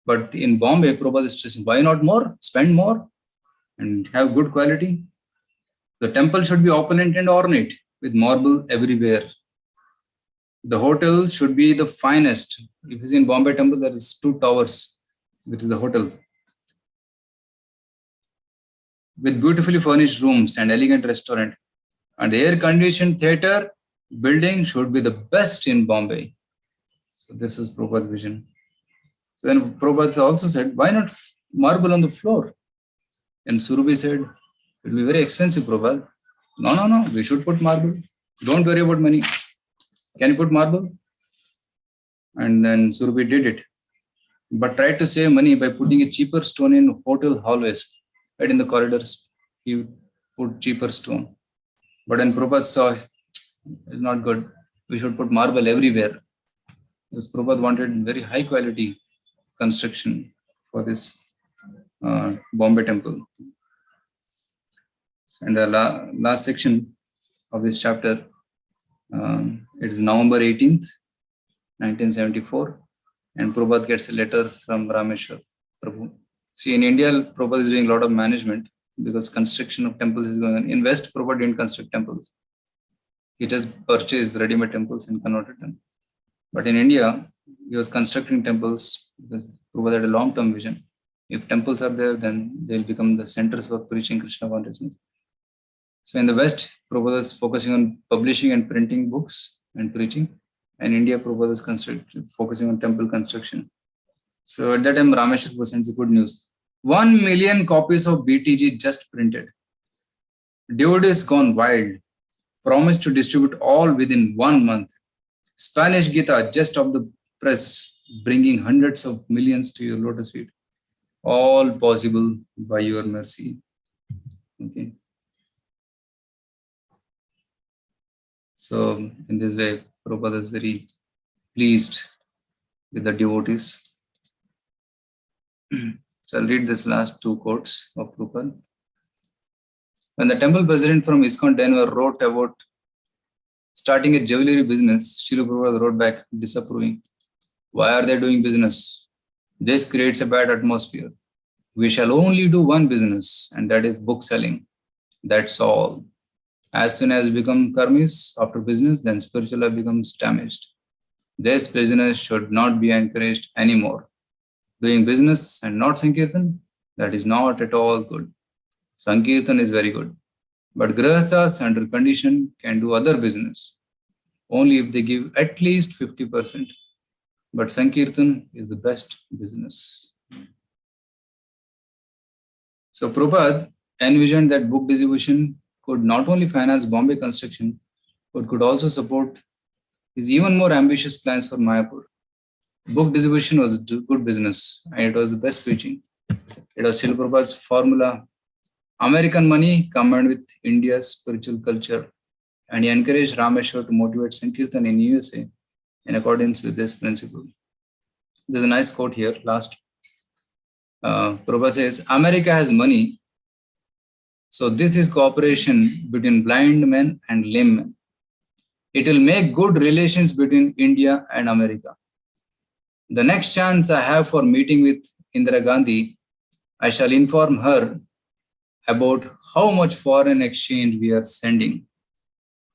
But in Bombay, Prabhupada is stressing, why not more? Spend more and have good quality. The temple should be opulent and ornate with marble everywhere. The hotel should be the finest. If it's in Bombay temple, there is 2 towers, which is the hotel. With beautifully furnished rooms and elegant restaurant. And the air-conditioned theatre building should be the best in Bombay. So this is Prabhupada's vision. So then Prabhupada also said, why not marble on the floor? And Surabhi said, it will be very expensive, Prabhupada. No, we should put marble. Don't worry about money. Can you put marble? And then Surabhi did it. but tried to save money by putting a cheaper stone in hotel hallways. Right in the corridors, he put cheaper stone. But when Prabhupada saw it's not good, we should put marble everywhere. Because Prabhupada wanted very high quality construction for this Bombay temple. And the last section of this chapter, it is November 18th, 1974, and Prabhupada gets a letter from Rameshwar Prabhu. See, in India, Prabhupada is doing a lot of management because construction of temples is going on. In West, Prabhupada didn't construct temples. He just purchased ready-made temples and converted them. But in India, he was constructing temples because Prabhupada had a long-term vision. If temples are there, then they'll become the centers for preaching Krishna consciousness. So in the West, Prabhupada is focusing on publishing and printing books and preaching. And India, Prabhupada is focusing on temple construction. So at that time, Rameshwar presents the good news. 1 million copies of BTG just printed. Devotees gone wild. Promised to distribute all within 1 month. Spanish Gita just off the press, bringing hundreds of millions to your lotus feet. All possible by your mercy. Okay. So in this way, Prabhupada is very pleased with the devotees. So I'll read this last 2 quotes of Prabhupada. When the temple president from ISKCON Denver wrote about starting a jewelry business, Srila Prabhupada wrote back disapproving. Why are they doing business? This creates a bad atmosphere. We shall only do one business, and that is book selling. That's all. As soon as we become karmis after business, then spiritual life becomes damaged. This business should not be encouraged anymore. Doing business and not Sankirtan, that is not at all good. Sankirtan is very good. But Grihasthas under condition can do other business, only if they give at least 50%. But Sankirtan is the best business. So Prabhupada envisioned that book distribution could not only finance Bombay construction, but could also support his even more ambitious plans for Mayapur. Book distribution was good business, and it was the best preaching. It was Srila Prabhupada's formula. American money combined with India's spiritual culture, and he encouraged Rameshwar to motivate Sankirtan in USA in accordance with this principle. There's a nice quote here, last. Prabhupada says, America has money, so this is cooperation between blind men and lame men. It will make good relations between India and America. The next chance I have for meeting with Indira Gandhi, I shall inform her about how much foreign exchange we are sending.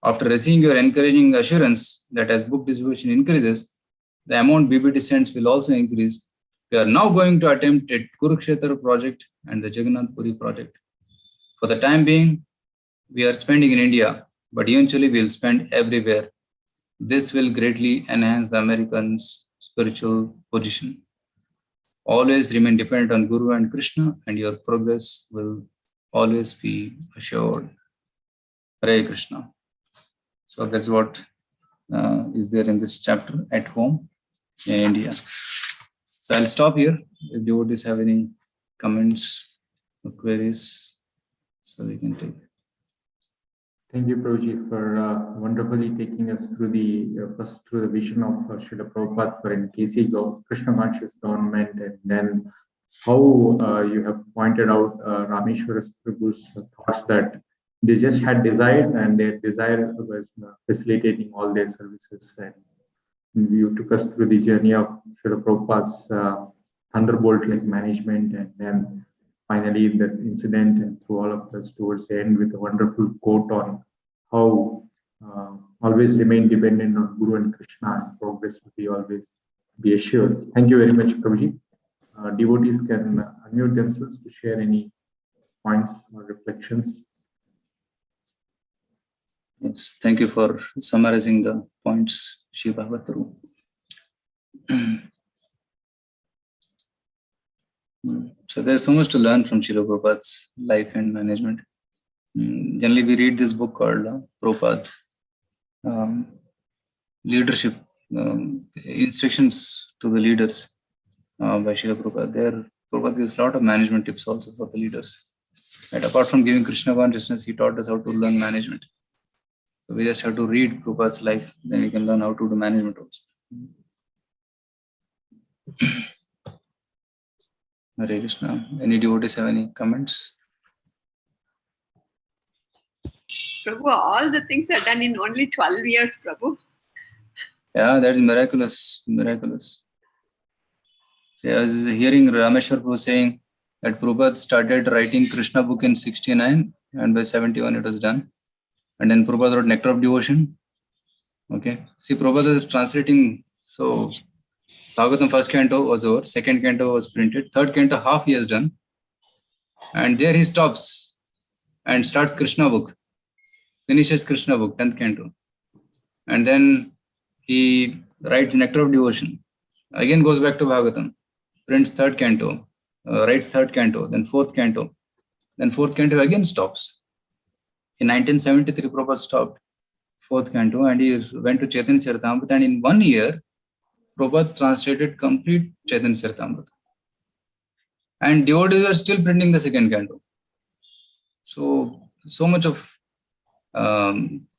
After receiving your encouraging assurance that as book distribution increases, the amount BBT sends will also increase, we are now going to attempt a Kurukshetra project and the Jagannath Puri project. For the time being, we are spending in India, but eventually we will spend everywhere. This will greatly enhance the Americans' spiritual position. Always remain dependent on Guru and Krishna, and your progress will always be assured. Hare Krishna. So that's what is there in this chapter, at home in India. So I'll stop here. If devotees have any comments or queries, so we can take. Thank you, Prabhuji, for wonderfully taking us through first through the vision of Srila Prabhupada for NKC, Krishna conscious government, and then how you have pointed out Rameshwar Prabhu's thoughts that they just had desire, and their desire was facilitating all their services. And you took us through the journey of Srila Prabhupada's thunderbolt-like management, and then finally the incident, and through all of us towards the end with a wonderful quote on how always remain dependent on Guru and Krishna, and progress will be always be assured. Thank you very much, Prabhuji. Devotees can unmute themselves to share any points or reflections. Yes, thank you for summarizing the points, Shiva Bhavattaru. So there's so much to learn from Srila Prabhupada's life and management. Generally, we read this book called Prabhupada Leadership, Instructions to the Leaders. by Srila Prabhupada. There, Prabhupada gives a lot of management tips also for the leaders. And apart from giving Krishna consciousness, he taught us how to learn management. So we just have to read Prabhupada's life, then we can learn how to do management also. Hare Krishna. Any devotees have any comments? Prabhu, all the things are done in only 12 years, Prabhu. Yeah, that's miraculous. Miraculous. See, I was hearing Rameshwar Prabhu saying that Prabhupada started writing Krishna book in 69 and by 71 it was done. And then Prabhupada wrote Nectar of Devotion. Okay. See, Prabhupada is translating. So, Bhagavatam first canto was over, second canto was printed, third canto half he has done. And there he stops and starts Krishna book. Finishes Krishna book, 10th canto. And then he writes Nectar of Devotion. Again goes back to Bhagavatam. Prints third canto, writes third canto, then fourth canto. Then fourth canto again stops. In 1973, Prabhupada stopped fourth canto and he went to Chaitanya Charitamrita, and in 1 year, Prabhupada translated complete Chaitanya Charitamrita. And devotees are still printing the second canto. So much of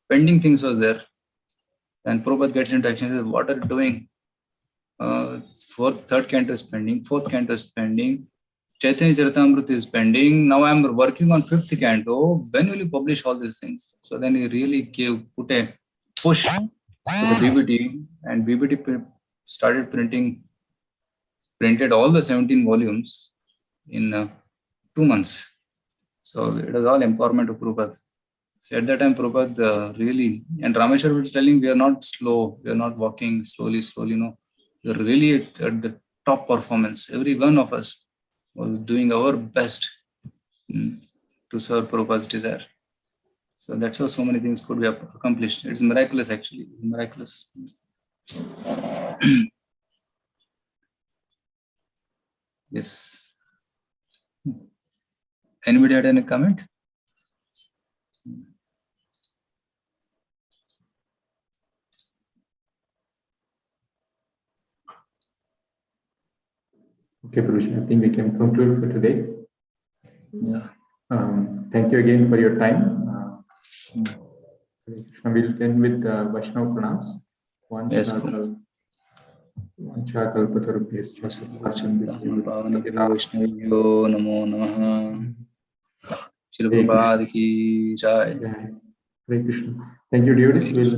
pending things was there. Then Prabhupada gets into action and says, what are you doing? Third canto is pending, fourth canto is pending, Chaitanya Charitamrita is pending. Now I am working on fifth canto. When will you publish all these things? So then he really put a push to the BBT, and BBT started printed all the 17 volumes in 2 months. So it was all empowerment of Prabhupada. So at that time, Prabhupada really, and Rameshwar was telling, we are not slow, we are not walking slowly, no. We are really at the top performance. Every one of us was doing our best to serve Prabhupada's desire. So that's how so many things could be accomplished. It's miraculous, actually. Miraculous. Yes. Anybody had any comment? Okay, Prabhu, I think we can conclude for today. Yeah. Thank you again for your time. We'll end with Vaishnava pranams. Yes, Namo Namaha. Srila Prabhupada ki jai. Hare Krishna. Thank you, devotees.